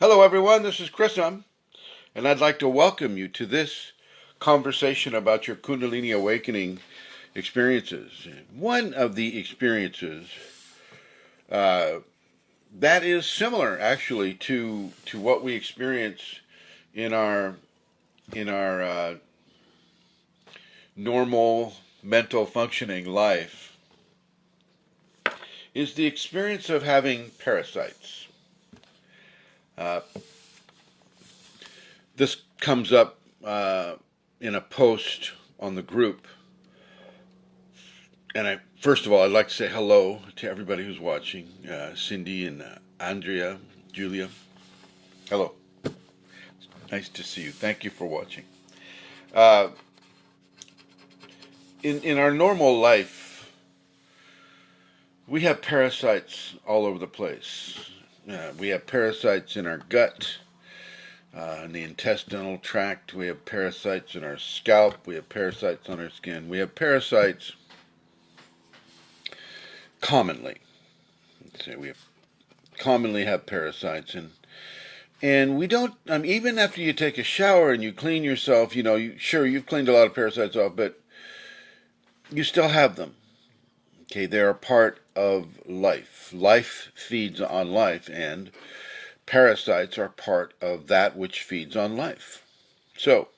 Hello, everyone. This is Chrism, and I'd like to welcome you to this conversation about your Kundalini awakening experiences. One of the experiences uh, that is similar, actually, to what we experience in our normal mental functioning life is the experience of having parasites. Uh, this comes up in a post on the group. And first of all, I'd like to say hello to everybody who's watching. Cindy and Andrea, Julia. Hello. Nice to see you. Thank you for watching. Uh, in our normal life, we have parasites all over the place. We have parasites in our gut, in the intestinal tract. We have parasites in our scalp. We have parasites on our skin. We have parasites commonly. We commonly have parasites, and we don't. Even after you take a shower and you clean yourself, sure you've cleaned a lot of parasites off, but you still have them. Okay, they are part of life. Life feeds on life, and parasites are part of that which feeds on life. So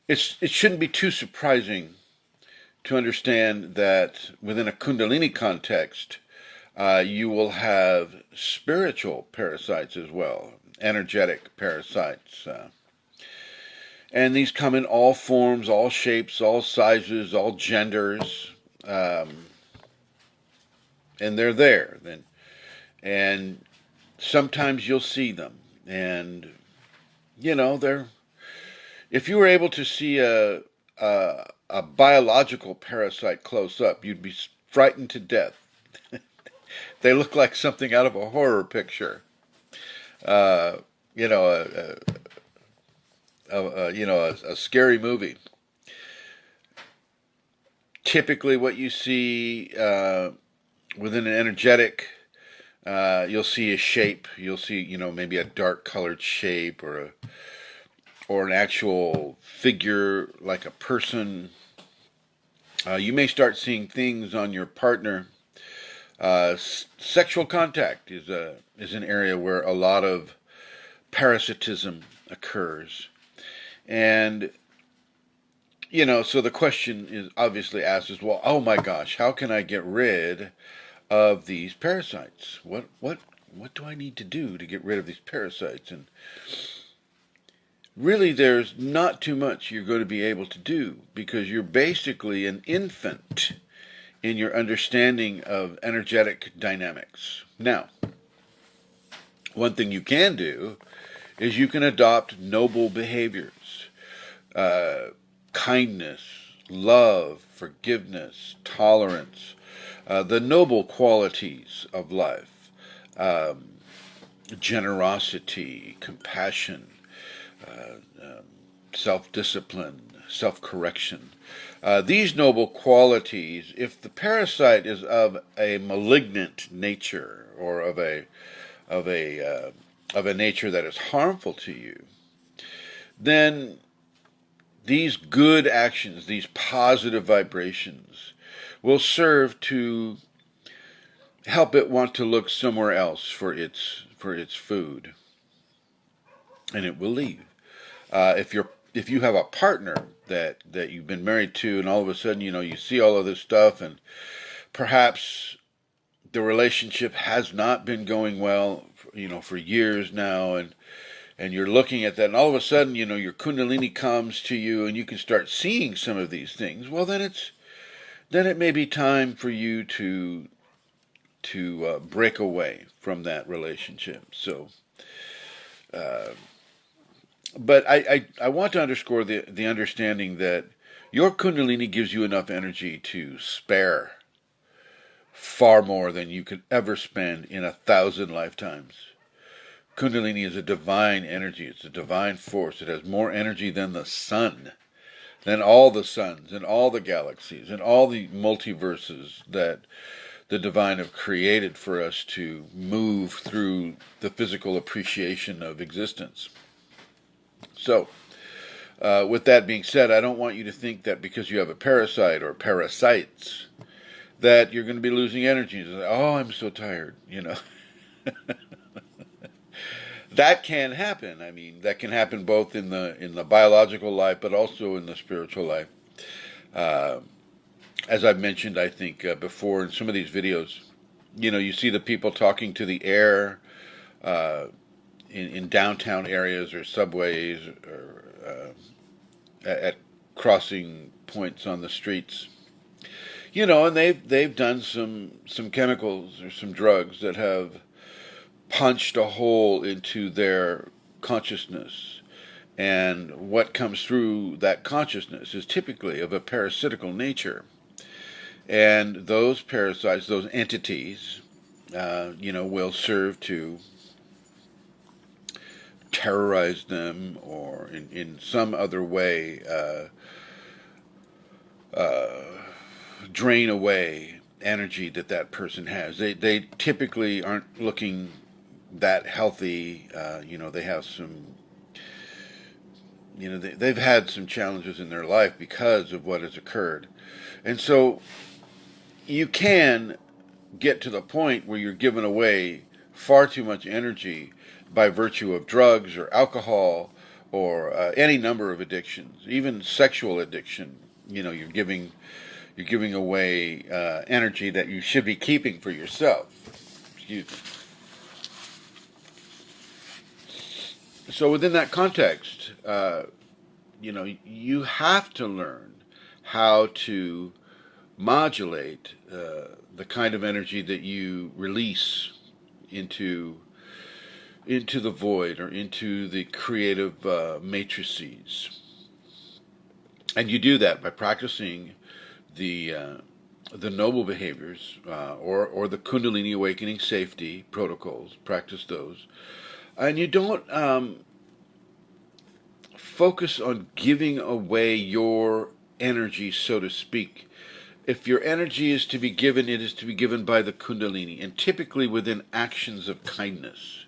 it shouldn't be too surprising to understand that within a Kundalini context, you will have spiritual parasites as well, energetic parasites. And these come in all forms, all shapes, all sizes, all genders. And they're there. And sometimes you'll see them. And, if you were able to see a biological parasite close up, you'd be frightened to death. They look like something out of a horror picture. Uh, you know, a scary movie. Typically, what you see within an energetic, you'll see a shape. You'll see, maybe a dark colored shape or an actual figure like a person. You may start seeing things on your partner. Sexual contact is an area where a lot of parasitism occurs, and so the question is obviously asked is, well, oh my gosh, how can I get rid of these parasites? What do I need to do to get rid of these parasites? And really, there's not too much you're going to be able to do because you're basically an infant in your understanding of energetic dynamics. Now, one thing you can do is you can adopt noble behaviors, kindness, love, forgiveness, tolerance, the noble qualities of life, generosity, compassion, self-discipline, self-correction. These noble qualities, if the parasite is of a malignant nature or of a nature that is harmful to you, then these good actions, these positive vibrations, will serve to help it want to look somewhere else for its food, and it will leave. If you have a partner that you've been married to, and all of a sudden, you see all of this stuff, and perhaps the relationship has not been going well, for years now, and you're looking at that, and all of a sudden, your Kundalini comes to you, and you can start seeing some of these things. Well, then it may be time for you to break away from that relationship. So. But I want to underscore the understanding that your Kundalini gives you enough energy to spare far more than you could ever spend in 1,000 lifetimes. Kundalini is a divine energy. It's a divine force. It has more energy than the sun, than all the suns and all the galaxies and all the multiverses that the divine have created for us to move through the physical appreciation of existence. So, with that being said, I don't want you to think that because you have a parasite or parasites that you're going to be losing energy. Oh, I'm so tired, That can happen. I mean, that can happen both in the biological life, but also in the spiritual life. As I've mentioned, I think before in some of these videos, you see the people talking to the air in downtown areas or subways or at crossing points on the streets. And they've done some chemicals or some drugs that have punched a hole into their consciousness. And what comes through that consciousness is typically of a parasitical nature. And those parasites, those entities, will serve to terrorize them or in some other way drain away energy that person has. They typically aren't looking that healthy. They have some, they've had some challenges in their life because of what has occurred. And so you can get to the point where you're giving away far too much energy by virtue of drugs or alcohol or any number of addictions, even sexual addiction. You're giving away energy that you should be keeping for yourself. Excuse me. So within that context, you have to learn how to modulate the kind of energy that you release into the void or into the creative matrices. And you do that by practicing the noble behaviors or the Kundalini awakening safety protocols. Practice those. And you don't focus on giving away your energy, so to speak. If your energy is to be given, it is to be given by the Kundalini, and typically within actions of kindness,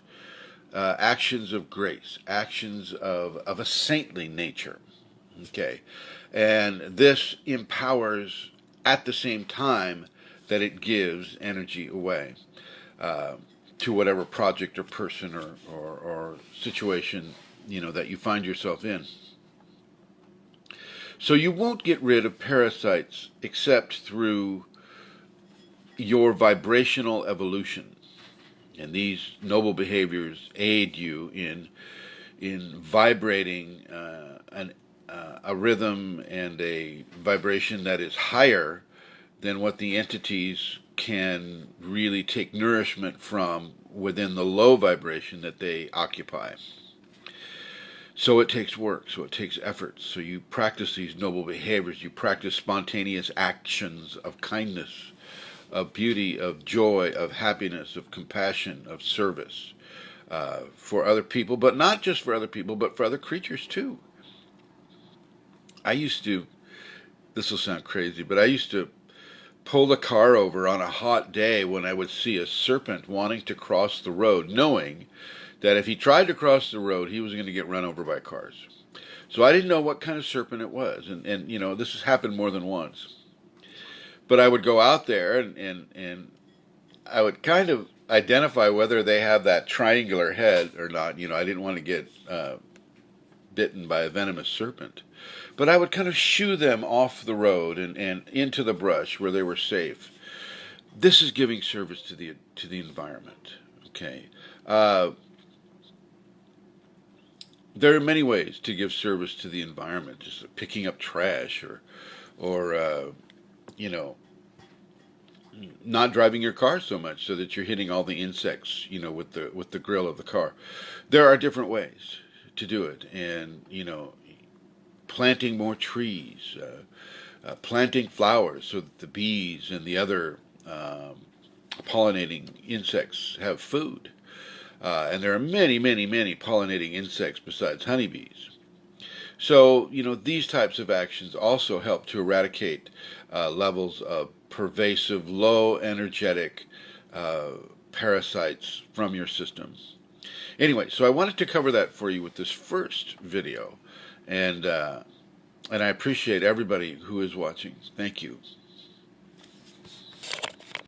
actions of grace, actions of a saintly nature. Okay, and this empowers at the same time that it gives energy away to whatever project or person or situation that you find yourself in. So you won't get rid of parasites except through your vibrational evolution. And these noble behaviors aid you in vibrating a rhythm and a vibration that is higher than what the entities can really take nourishment from within the low vibration that they occupy. So it takes work, so it takes effort. So you practice these noble behaviors, you practice spontaneous actions of kindness, of beauty, of joy, of happiness, of compassion, of service for other people, but not just for other people, but for other creatures too. This will sound crazy, but I used to pull the car over on a hot day when I would see a serpent wanting to cross the road, knowing that if he tried to cross the road, he was going to get run over by cars. So I didn't know what kind of serpent it was, and this has happened more than once. But I would go out there and I would kind of identify whether they have that triangular head or not. I didn't want to get bitten by a venomous serpent. But I would kind of shoo them off the road and into the brush where they were safe. This is giving service to the environment. Okay. There are many ways to give service to the environment, just picking up trash or not driving your car so much so that you're hitting all the insects, with the grill of the car. There are different ways to do it, and planting more trees, planting flowers so that the bees and the other pollinating insects have food. And there are many, many, many pollinating insects besides honeybees. So, these types of actions also help to eradicate levels of pervasive, low energetic parasites from your system. Anyway, so I wanted to cover that for you with this first video, and I appreciate everybody who is watching. Thank you.